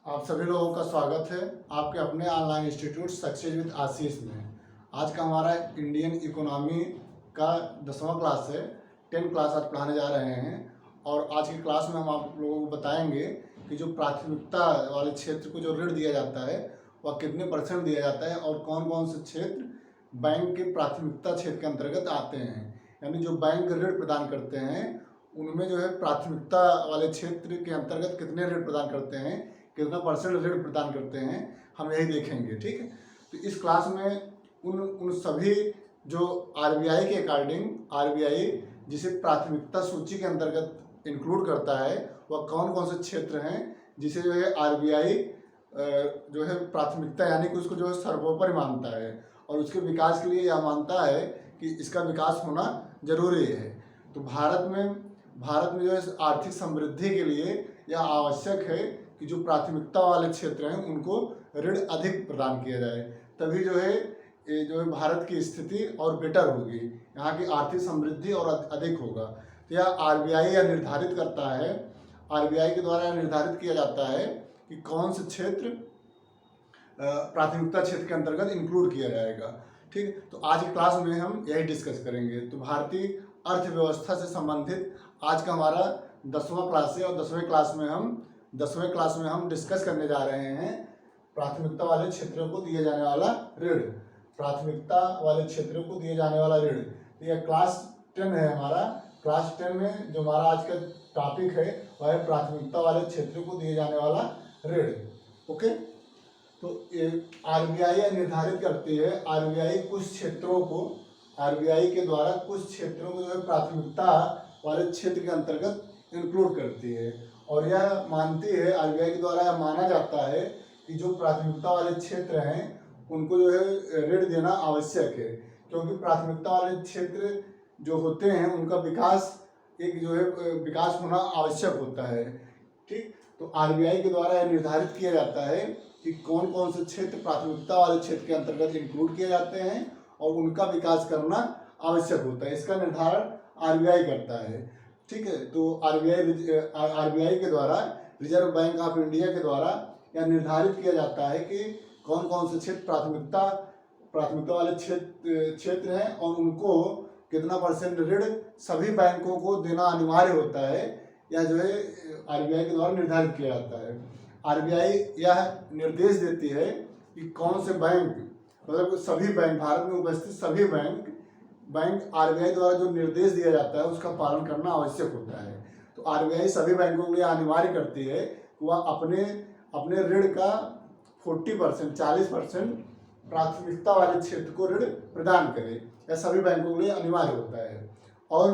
आप सभी लोगों का स्वागत है आपके अपने ऑनलाइन इंस्टीट्यूट सक्सेस विद आशीष में। आज का हमारा इंडियन इकोनॉमी का 10वां क्लास है। 10 क्लास आज पढ़ाने जा रहे हैं और आज की क्लास में हम आप लोगों को बताएंगे कि जो प्राथमिकता वाले क्षेत्र को जो ऋण दिया जाता है वह कितने % दिया जाता है और कौन कौन से क्षेत्र बैंक के प्राथमिकता क्षेत्र के अंतर्गत आते हैं। यानी जो बैंक ऋण प्रदान करते हैं उनमें जो है प्राथमिकता वाले क्षेत्र के अंतर्गत कितने ऋण प्रदान करते हैं, कितना % ऋण प्रदान करते हैं, हम यही देखेंगे। ठीक है, तो इस क्लास में उन सभी जो आरबीआई के अकॉर्डिंग आरबीआई जिसे प्राथमिकता सूची के अंतर्गत इंक्लूड करता है वह कौन कौन से क्षेत्र हैं जिसे जो है आरबीआई जो है प्राथमिकता यानी कि उसको जो है सर्वोपरि मानता है और उसके विकास के लिए यह मानता है कि इसका विकास होना जरूरी है। तो भारत में जो है आर्थिक समृद्धि के लिए यह आवश्यक है कि जो प्राथमिकता वाले क्षेत्र हैं उनको ऋण अधिक प्रदान किया जाए, तभी जो है भारत की स्थिति और बेटर होगी, यहाँ की आर्थिक समृद्धि और अधिक होगा। तो यह आरबीआई यह निर्धारित करता है, आरबीआई के द्वारा निर्धारित किया जाता है कि कौन से क्षेत्र प्राथमिकता क्षेत्र के अंतर्गत इंक्लूड किया जाएगा। ठीक, तो आज की क्लास में हम यही डिस्कस करेंगे। तो भारतीय अर्थव्यवस्था से संबंधित आज का हमारा 10वां क्लास है और 10वें क्लास में हम डिस्कस करने जा रहे हैं प्राथमिकता वाले क्षेत्रों को दिए जाने वाला ऋण। प्राथमिकता वाले क्षेत्रों को दिए जाने वाला ऋण, यह क्लास 10 है हमारा। क्लास 10 में जो हमारा आज का टॉपिक है वह है प्राथमिकता वाले क्षेत्रों को दिए जाने वाला ऋण। ओके, तो आरबीआई निर्धारित करती है, आरबीआई के द्वारा कुछ क्षेत्रों को जो है प्राथमिकता वाले क्षेत्र के अंतर्गत इंक्लूड करती है और यह मानती है, आरबीआई के द्वारा यह माना जाता है कि जो प्राथमिकता वाले क्षेत्र हैं उनको जो है ऋण देना आवश्यक है, क्योंकि प्राथमिकता वाले क्षेत्र जो होते हैं उनका विकास होना आवश्यक होता है। ठीक, तो आरबीआई के द्वारा यह निर्धारित किया जाता है कि कौन कौन से क्षेत्र प्राथमिकता वाले क्षेत्र के अंतर्गत इंक्लूड किए जाते हैं और उनका विकास करना आवश्यक होता है। इसका निर्धारण आरबीआई करता है। ठीक है, तो आरबीआई के द्वारा, रिजर्व बैंक ऑफ इंडिया के द्वारा यह निर्धारित किया जाता है कि कौन कौन से क्षेत्र प्राथमिकता वाले क्षेत्र हैं और उनको कितना % ऋण सभी बैंकों को देना अनिवार्य होता है। यह जो है आरबीआई के द्वारा निर्धारित किया जाता है। आरबीआई यह निर्देश देती है कि कौन से बैंक, मतलब सभी बैंक, भारत में उपस्थित सभी बैंक आरबीआई द्वारा जो निर्देश दिया जाता है उसका पालन करना आवश्यक होता है। तो आरबीआई सभी बैंकों के लिए अनिवार्य करती है कि वह अपने ऋण का 40% प्राथमिकता वाले क्षेत्र को ऋण प्रदान करे। यह सभी बैंकों के लिए अनिवार्य होता है। और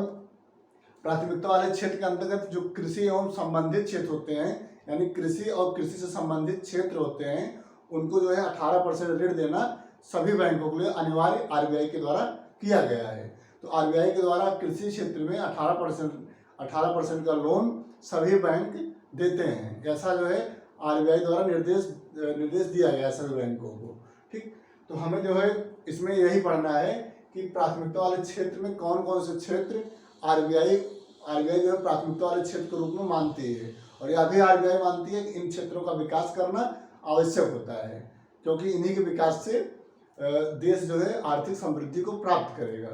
प्राथमिकता वाले क्षेत्र के अंतर्गत जो कृषि एवं संबंधित क्षेत्र होते हैं, यानी कृषि और कृषि से संबंधित क्षेत्र होते हैं, उनको जो है 18% ऋण देना सभी बैंकों के लिए अनिवार्य आरबीआई के द्वारा किया गया है। तो आरबीआई के द्वारा कृषि क्षेत्र में 18% का लोन सभी बैंक देते हैं। ऐसा जो है आरबीआई द्वारा निर्देश दिया गया है सभी बैंकों को। ठीक, तो हमें जो है इसमें यही पढ़ना है कि प्राथमिकता वाले क्षेत्र में कौन कौन से क्षेत्र आरबीआई जो है प्राथमिकता वाले क्षेत्र के रूप में मानती है और यह भी आरबीआई मानती है कि इन क्षेत्रों का विकास करना आवश्यक होता है, क्योंकि इन्हीं के विकास से देश जो है आर्थिक समृद्धि को प्राप्त करेगा।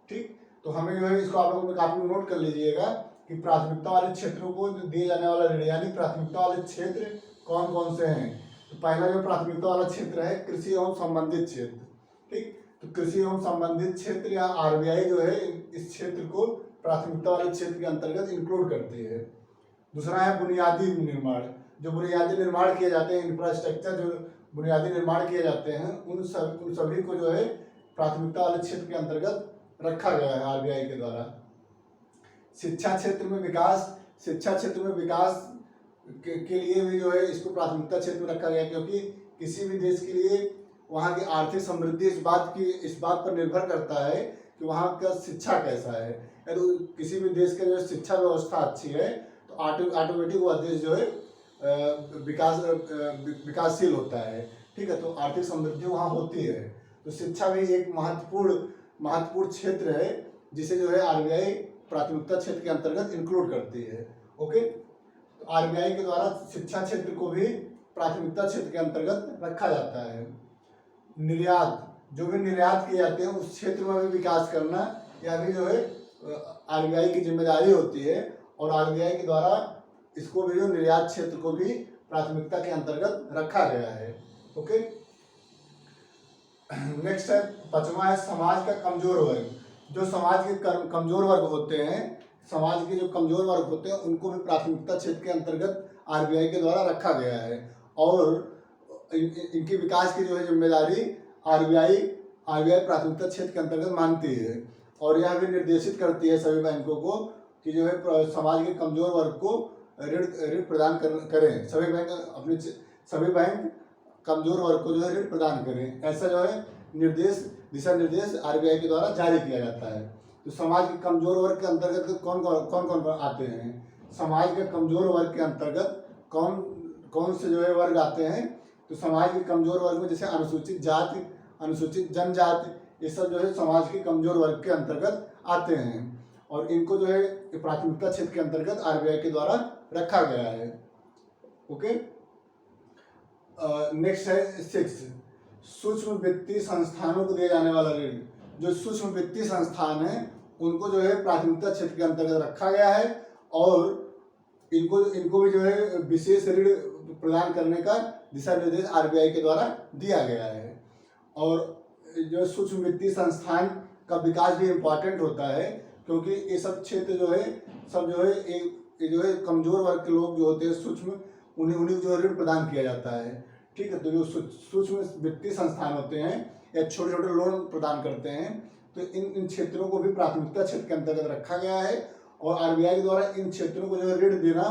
ठीक, तो हमें जो है इसको आप लोग काफी नोट कर लीजिएगा कि प्राथमिकता वाले क्षेत्रों को दिए जाने वाला ऋण, यानी प्राथमिकता वाले क्षेत्र कौन कौन से हैं। तो पहला जो प्राथमिकता वाला क्षेत्र है कृषि एवं संबंधित क्षेत्र। ठीक, तो कृषि एवं संबंधित क्षेत्र या आरबीआई जो है इस क्षेत्र को प्राथमिकता वाले क्षेत्र के अंतर्गत इंक्लूड करती है। दूसरा है बुनियादी निर्माण। जो बुनियादी निर्माण किए जाते हैं, इंफ्रास्ट्रक्चर जो बुनियादी निर्माण किए जाते हैं, उन सभी को जो है प्राथमिकता वाले क्षेत्र के अंतर्गत रखा गया है आरबीआई के द्वारा। शिक्षा क्षेत्र में विकास के लिए भी जो है इसको प्राथमिकता क्षेत्र में रखा गया, क्योंकि किसी भी देश के लिए वहाँ की आर्थिक समृद्धि इस बात पर निर्भर करता है कि वहाँ का शिक्षा कैसा है। यदि किसी भी देश की जो शिक्षा व्यवस्था अच्छी है तो ऑटोमेटिक वह देश जो है विकासशील होता है। ठीक है, तो आर्थिक समृद्धि वहाँ होती है। तो शिक्षा भी एक महत्वपूर्ण क्षेत्र है जिसे जो है आरबीआई प्राथमिकता क्षेत्र के अंतर्गत इंक्लूड करती है। ओके, तो आरबीआई के द्वारा शिक्षा क्षेत्र को भी प्राथमिकता क्षेत्र के अंतर्गत रखा जाता है। निर्यात, जो भी निर्यात किए जाते हैं उस क्षेत्र में भी विकास करना यह भी जो है आरबीआई की जिम्मेदारी होती है, और आरबीआई के द्वारा इसको भी जो निर्यात क्षेत्र को भी प्राथमिकता के अंतर्गत रखा गया है। ओके, नेक्स्ट है 5वां है समाज का कमजोर वर्ग। जो समाज के कमजोर वर्ग होते हैं, समाज के जो कमजोर वर्ग होते हैं उनको भी प्राथमिकता क्षेत्र के अंतर्गत आरबीआई के द्वारा रखा गया है, और इनके विकास की जो है जिम्मेदारी आरबीआई प्राथमिकता क्षेत्र के अंतर्गत मानती है, और यह भी निर्देशित करती है सभी बैंकों को कि जो है समाज के कमजोर वर्ग को ऋण प्रदान करें। सभी बैंक कमजोर वर्ग को जो है ऋण प्रदान करें, ऐसा जो है दिशा निर्देश आरबीआई के द्वारा जारी किया जाता है। तो समाज के कमजोर वर्ग के अंतर्गत कौन कौन आते हैं? समाज के कमजोर वर्ग के अंतर्गत कौन से जो है वर्ग आते हैं? तो समाज के कमजोर वर्ग में जैसे अनुसूचित जाति, अनुसूचित जनजाति, ये सब जो है समाज के कमजोर वर्ग के अंतर्गत आते हैं, और इनको जो है प्राथमिकता क्षेत्र के अंतर्गत आरबीआई के द्वारा रखा गया है। ओके, नेक्स्ट है 6, सूक्ष्म वित्तीय संस्थानों को दिए जाने वाला ऋण। जो सूक्ष्म वित्तीय संस्थान है उनको जो है प्राथमिकता क्षेत्र के अंतर्गत रखा गया है, और इनको भी जो है विशेष ऋण प्रदान करने का दिशा निर्देश आरबीआई के द्वारा दिया गया है। और जो सूक्ष्म वित्तीय संस्थान का विकास भी इम्पॉर्टेंट होता है, क्योंकि ये सब क्षेत्र जो है कमजोर वर्ग के लोग जो होते हैं सूक्ष्म, उन्हें जो ऋण प्रदान किया जाता है। ठीक है, तो जो सूक्ष्म वित्तीय संस्थान होते हैं या छोटे छोटे लोन प्रदान करते हैं, तो इन क्षेत्रों को भी प्राथमिकता क्षेत्र के अंतर्गत रखा गया है, और आरबीआई द्वारा इन क्षेत्रों को जो है ऋण देना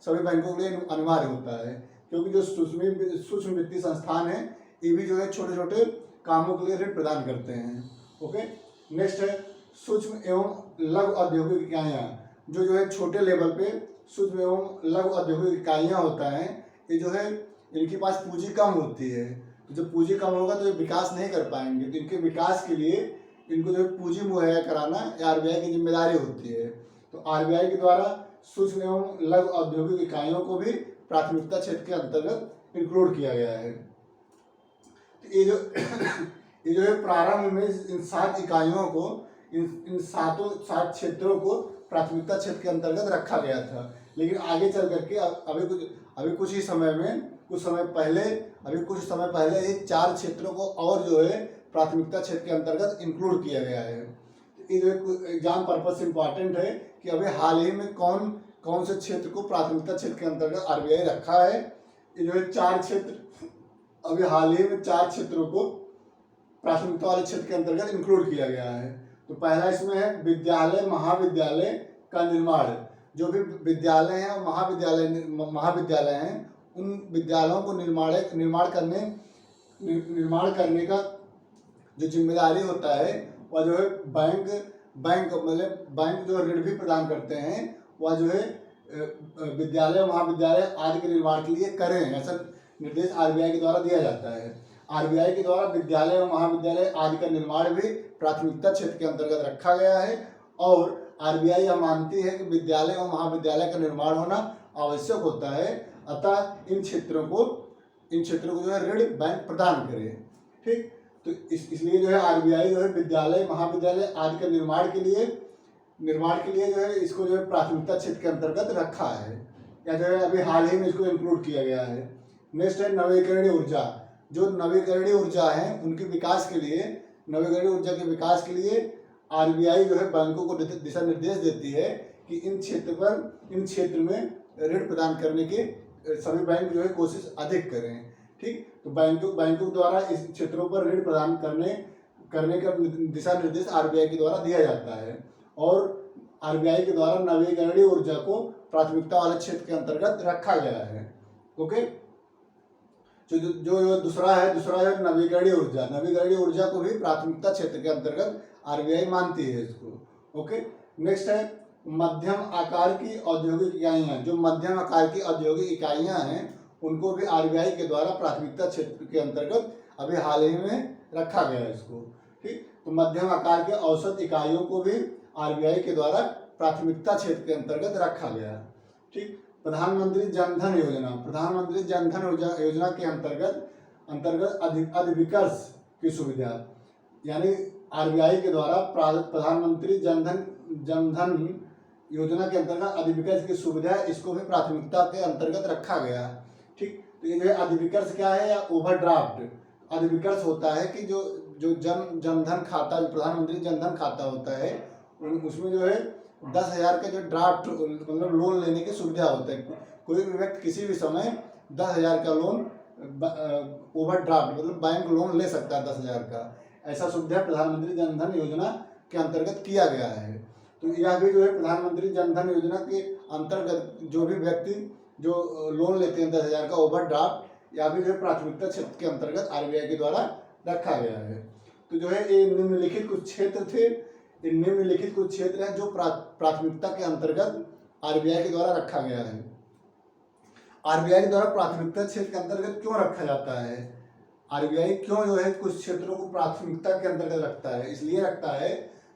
सभी बैंकों के लिए अनिवार्य होता है, क्योंकि जो सूक्ष्म वित्तीय संस्थान है ये भी जो है छोटे छोटे कामों के लिए ऋण प्रदान करते हैं। ओके, नेक्स्ट है सूक्ष्म एवं लघु औद्योगिक इकाइयाँ। जो है छोटे लेवल पे सूक्ष्म एवं लघु औद्योगिक इकाइयाँ होता है, ये जो है इनके पास पूंजी कम होती है, तो जब पूंजी कम होगा तो ये विकास नहीं कर पाएंगे, तो इनके विकास के लिए इनको जो है पूंजी मुहैया कराना आरबीआई की जिम्मेदारी होती है। तो आरबीआई के द्वारा सूक्ष्म एवं लघु औद्योगिक इकाइयों को भी प्राथमिकता क्षेत्र के अंतर्गत इंक्लूड किया गया है। तो ये जो है प्रारंभ में इन 7 इकाइयों को, इन 7 क्षेत्रों को प्राथमिकता क्षेत्र के अंतर्गत रखा गया था, लेकिन आगे चल करके अभी कुछ समय पहले ये 4 क्षेत्रों को और जो है प्राथमिकता क्षेत्र के अंतर्गत इंक्लूड किया गया है। ये जो एग्जाम पर्पज से इम्पॉर्टेंट है कि अभी हाल ही में कौन से क्षेत्र को प्राथमिकता क्षेत्र के अंतर्गत आरबीआई रखा है। ये जो है 4 क्षेत्र, अभी हाल ही में 4 क्षेत्रों को प्राथमिकता वाले क्षेत्र के अंतर्गत इंक्लूड किया गया है। तो पहला इसमें है विद्यालय महाविद्यालय का निर्माण। जो भी विद्यालय हैं और महाविद्यालय हैं, उन विद्यालयों को निर्माण करने का जो जिम्मेदारी होता है वह जो है बैंक जो ऋण भी प्रदान करते हैं, वह जो है विद्यालय महाविद्यालय आदि के निर्माण के लिए करें, ऐसा निर्देश आरबीआई के द्वारा दिया जाता है। आरबीआई के द्वारा विद्यालय और महाविद्यालय आदि का निर्माण भी प्राथमिकता क्षेत्र के अंतर्गत रखा गया है, और आरबीआई यह मानती है कि विद्यालय और महाविद्यालय का निर्माण होना आवश्यक होता है, अतः इन क्षेत्रों को जो है ऋण बैंक प्रदान करे। ठीक, तो इसलिए जो है आरबीआई जो है विद्यालय महाविद्यालय आदि के निर्माण के लिए जो है इसको जो है प्राथमिकता क्षेत्र के अंतर्गत रखा है, या जो है अभी हाल ही में इसको इंक्लूड किया गया है। नेक्स्ट है नवीकरणीय ऊर्जा। जो नवीकरणीय ऊर्जा है उनके विकास के लिए, नवीकरणीय ऊर्जा के विकास के लिए आरबीआई जो है बैंकों को दिशा निर्देश देती है कि इन क्षेत्र में ऋण प्रदान करने के सभी बैंक जो है कोशिश अधिक करें। ठीक, तो बैंकों द्वारा इस क्षेत्रों पर ऋण प्रदान करने का दिशा निर्देश आरबीआई के द्वारा दिया जाता है, और आरबीआई के द्वारा नवीकरणीय ऊर्जा को प्राथमिकता वाले क्षेत्र के अंतर्गत रखा गया है। ओके, जो दूसरा है नवीकरणीय ऊर्जा। नवीकरणीय ऊर्जा को भी प्राथमिकता क्षेत्र के अंतर्गत आरबीआई मानती है इसको। ओके, नेक्स्ट है मध्यम आकार की औद्योगिक इकाइयाँ। जो मध्यम आकार की औद्योगिक इकाइयाँ हैं उनको भी आरबीआई के द्वारा प्राथमिकता क्षेत्र के अंतर्गत अभी हाल ही में रखा गया है इसको। ठीक, तो मध्यम आकार के औसत इकाइयों को भी आरबीआई के द्वारा प्राथमिकता क्षेत्र के अंतर्गत रखा गया। ठीक, प्रधानमंत्री जन धन योजना, प्रधानमंत्री जन धन योजना के अंतर्गत अधिविकर्ष की सुविधा, यानी आरबीआई के द्वारा प्रधानमंत्री जन धन योजना के अंतर्गत अधिविकर्ष की सुविधा, इसको भी प्राथमिकता के अंतर्गत रखा गया। ठीक, तो ये जो है अधिविकर्ष क्या है, या ओवरड्राफ्ट। अधिविकर्ष होता है कि जो जन धन खाता, प्रधानमंत्री जन धन खाता होता है, उसमें जो है 10,000 के जो ड्राफ्ट मतलब लोन लेने की सुविधा होता है। कोई भी व्यक्ति किसी भी समय 10,000 का लोन ओवरड्राफ्ट मतलब बैंक लोन ले सकता है 10,000 का। ऐसा सुविधा प्रधानमंत्री जन धन योजना के अंतर्गत किया गया है। तो यह भी जो है प्रधानमंत्री जन धन योजना के अंतर्गत जो भी व्यक्ति जो लोन लेते हैं 10,000 का ओवरड्राफ्ट, या भी जो है प्राथमिकता क्षेत्र के अंतर्गत आरबीआई के द्वारा रखा गया है। तो जो है ये निम्नलिखित कुछ क्षेत्र थे, ये निम्नलिखित कुछ क्षेत्र हैं जो प्राथमिकता के अंतर्गत आरबीआई के द्वारा रखा गया है। आरबीआई के द्वारा प्राथमिकता क्षेत्र के अंतर्गत क्यों रखा जाता है, आरबीआई क्यों जो है कुछ क्षेत्रों को प्राथमिकता के अंतर्गत रखता है, इसलिए रखता है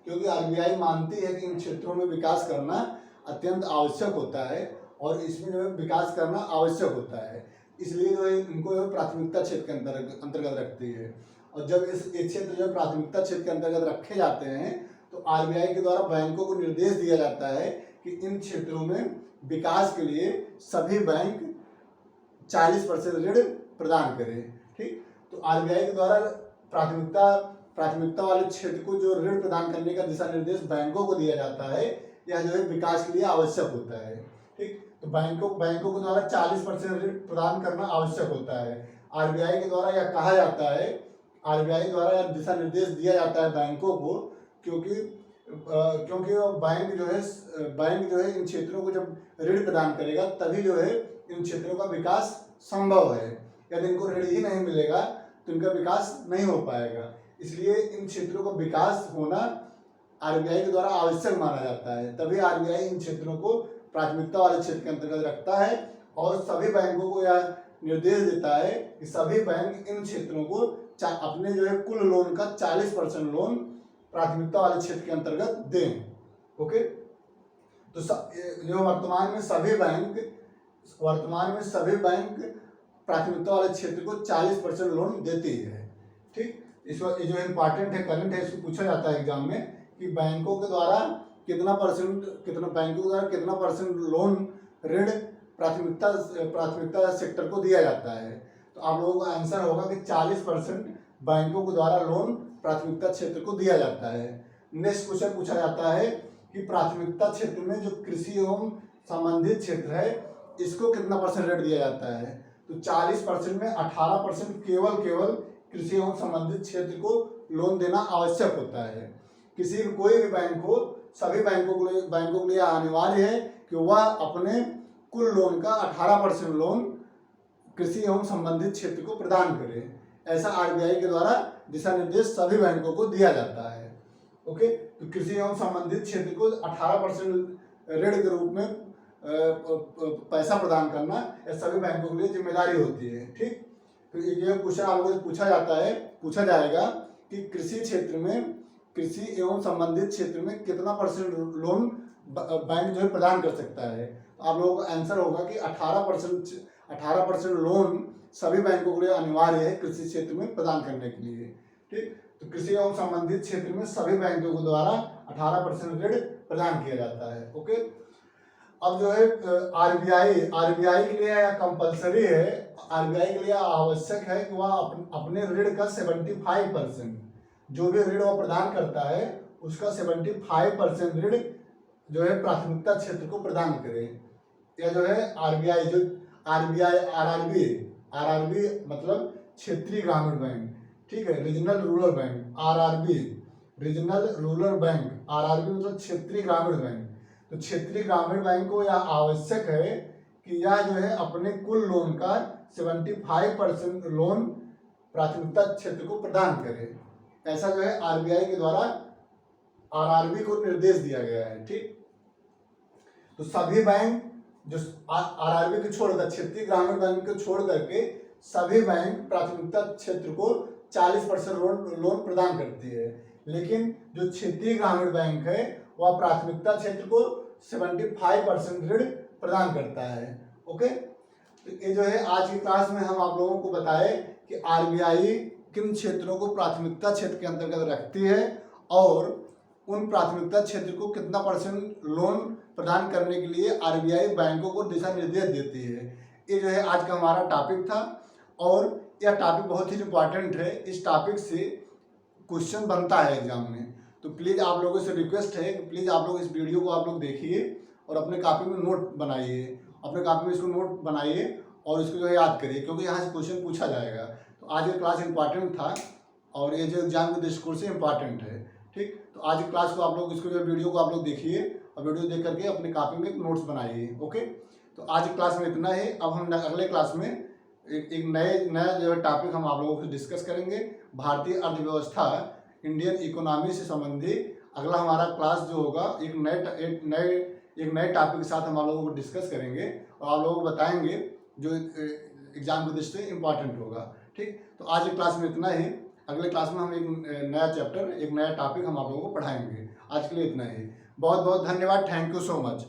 क्योंकि आरबीआई मानती है कि इन क्षेत्रों में विकास करना अत्यंत आवश्यक होता है और इसमें जो है विकास करना आवश्यक होता है, इसलिए जो है इनको जो प्राथमिकता क्षेत्र के अंतर्गत रखती है। और जब इस क्षेत्र जो प्राथमिकता क्षेत्र के अंतर्गत रखे जाते हैं तो आरबीआई के द्वारा बैंकों को निर्देश दिया जाता है कि इन क्षेत्रों में विकास के लिए सभी बैंक 40% ऋण प्रदान करें। ठीक, तो आरबीआई के द्वारा प्राथमिकता वाले क्षेत्र को जो ऋण प्रदान करने का दिशा निर्देश बैंकों को दिया जाता है, यह जो है विकास के लिए आवश्यक होता है। ठीक, तो बैंकों के द्वारा 40% ऋण प्रदान करना आवश्यक होता है। आरबीआई के द्वारा यह कहा जाता है, आरबीआई द्वारा यह दिशा निर्देश दिया जाता है बैंकों को, क्योंकि बैंक जो है इन क्षेत्रों को जब ऋण प्रदान करेगा तभी जो है इन क्षेत्रों का विकास संभव है। यदि इनको ऋण ही नहीं मिलेगा तो इनका विकास नहीं हो पाएगा। इसलिए इन क्षेत्रों का विकास होना आरबीआई के द्वारा आवश्यक माना जाता है, तभी आरबीआई इन क्षेत्रों को प्राथमिकता वाले क्षेत्र के अंतर्गत रखता है और सभी बैंकों को यह निर्देश देता है कि सभी बैंक इन क्षेत्रों को अपने जो है कुल लोन का 40% लोन प्राथमिकता वाले क्षेत्र के अंतर्गत दें। ओके, तो जो वर्तमान में सभी बैंक प्राथमिकता वाले क्षेत्र को 40% लोन देती है। ठीक, इस वक्त जो इम्पॉर्टेंट है, करंट है, इसको पूछा जाता है एग्जाम में कि बैंकों के द्वारा कितना परसेंट लोन ऋण प्राथमिकता सेक्टर को दिया जाता है। तो आप लोगों का आंसर होगा कि 40% बैंकों के द्वारा लोन प्राथमिकता क्षेत्र को दिया जाता है। नेक्स्ट क्वेश्चन पूछा जाता है कि प्राथमिकता क्षेत्र में जो कृषि एवं संबंधित क्षेत्र है इसको कितना % ऋण दिया जाता है। तो 40% में 18% केवल कृषि एवं संबंधित क्षेत्र को लोन देना आवश्यक होता है। कोई भी बैंक हो, सभी बैंकों के लिए अनिवार्य है कि वह अपने कुल लोन का 18% लोन कृषि एवं संबंधित क्षेत्र को प्रदान करे। ऐसा आरबीआई के द्वारा दिशा निर्देश सभी बैंकों को दिया जाता है। ओके, तो कृषि एवं संबंधित क्षेत्र को 18% ऋण के रूप में पैसा प्रदान करना यह सभी बैंकों के लिए जिम्मेदारी होती है। ठीक, तो ये क्वेश्चन आप लोगों से पूछा जाएगा कि कृषि एवं संबंधित क्षेत्र में कितना % लोन बैंक जो है प्रदान कर सकता है। आप लोगों का आंसर होगा कि 18% लोन सभी बैंकों के लिए अनिवार्य है कृषि क्षेत्र में प्रदान करने के लिए। ठीक, तो कृषि एवं संबंधित क्षेत्र में सभी बैंकों के द्वारा 18% ऋण प्रदान किया जाता है। ओके, अब जो है आरबीआई के लिए कंपलसरी है, आरबीआई के लिए आवश्यक है कि वह अपने ऋण का 75% जो भी ऋण वह प्रदान करता है उसका 75% ऋण जो है प्राथमिकता क्षेत्र को प्रदान करे। यह जो है आरआरबी मतलब क्षेत्रीय ग्रामीण बैंक। ठीक है, regional rural bank, regional rural bank, RRB मतलब क्षेत्रीय ग्रामीण बैंक। तो क्षेत्रीय ग्रामीण बैंक को यह आवश्यक है कि यह जो है अपने कुल लोन का 75% लोन प्राथमिकता क्षेत्र को प्रदान करे। ऐसा जो है आरबीआई के द्वारा आरआरबी को निर्देश दिया गया है। ठीक, तो सभी बैंक जो आरआरबी को छोड़कर, क्षेत्रीय ग्रामीण बैंक को छोड़ करके सभी बैंक प्राथमिकता क्षेत्र को 40% लोन प्रदान करती है। लेकिन जो क्षेत्रीय ग्रामीण बैंक है वह प्राथमिकता क्षेत्र को 75% ऋण प्रदान करता है। ओके, तो ये जो है आज की क्लास में हम आप लोगों को बताए कि आरबीआई किन क्षेत्रों को प्राथमिकता क्षेत्र के अंतर्गत रखती है और उन प्राथमिकता क्षेत्र को कितना % लोन प्रदान करने के लिए आरबीआई बैंकों को दिशा निर्देश देती है। ये जो है आज का हमारा टॉपिक था और यह टॉपिक बहुत ही इम्पॉर्टेंट है। इस टॉपिक से क्वेश्चन बनता है एग्जाम में, तो प्लीज़ आप लोगों से रिक्वेस्ट है कि प्लीज़ आप लोग इस वीडियो को आप लोग देखिए और अपने कॉपी में नोट बनाइए, अपने कॉपी में इसको नोट बनाइए और इसको जो है याद करिए, क्योंकि यहाँ से क्वेश्चन पूछा जाएगा। तो आज ये क्लास इंपॉर्टेंट था और ये जो एग्जाम के दृष्टिकोण से इम्पॉर्टेंट है। ठीक, तो आज की क्लास को आप लोग इसको जो वीडियो को आप लोग देखिए और वीडियो देख करके अपनी कॉपी में नोट्स बनाइए। ओके, तो आज की क्लास में इतना ही। अब हम अगले क्लास में एक नया जो है टॉपिक हम आप लोगों से डिस्कस करेंगे, भारतीय अर्थव्यवस्था, इंडियन इकोनॉमी से संबंधित अगला हमारा क्लास जो होगा एक नए टॉपिक के साथ हम आप लोगों को डिस्कस करेंगे और आप लोगों को बताएंगे जो एग्जाम की दृष्टि से इम्पॉर्टेंट होगा। ठीक, तो आज की क्लास में इतना ही। अगले क्लास में हम एक नया चैप्टर, एक नया टॉपिक हम आप लोगों को पढ़ाएंगे। आज के लिए इतना ही। बहुत बहुत धन्यवाद। Thank you so much.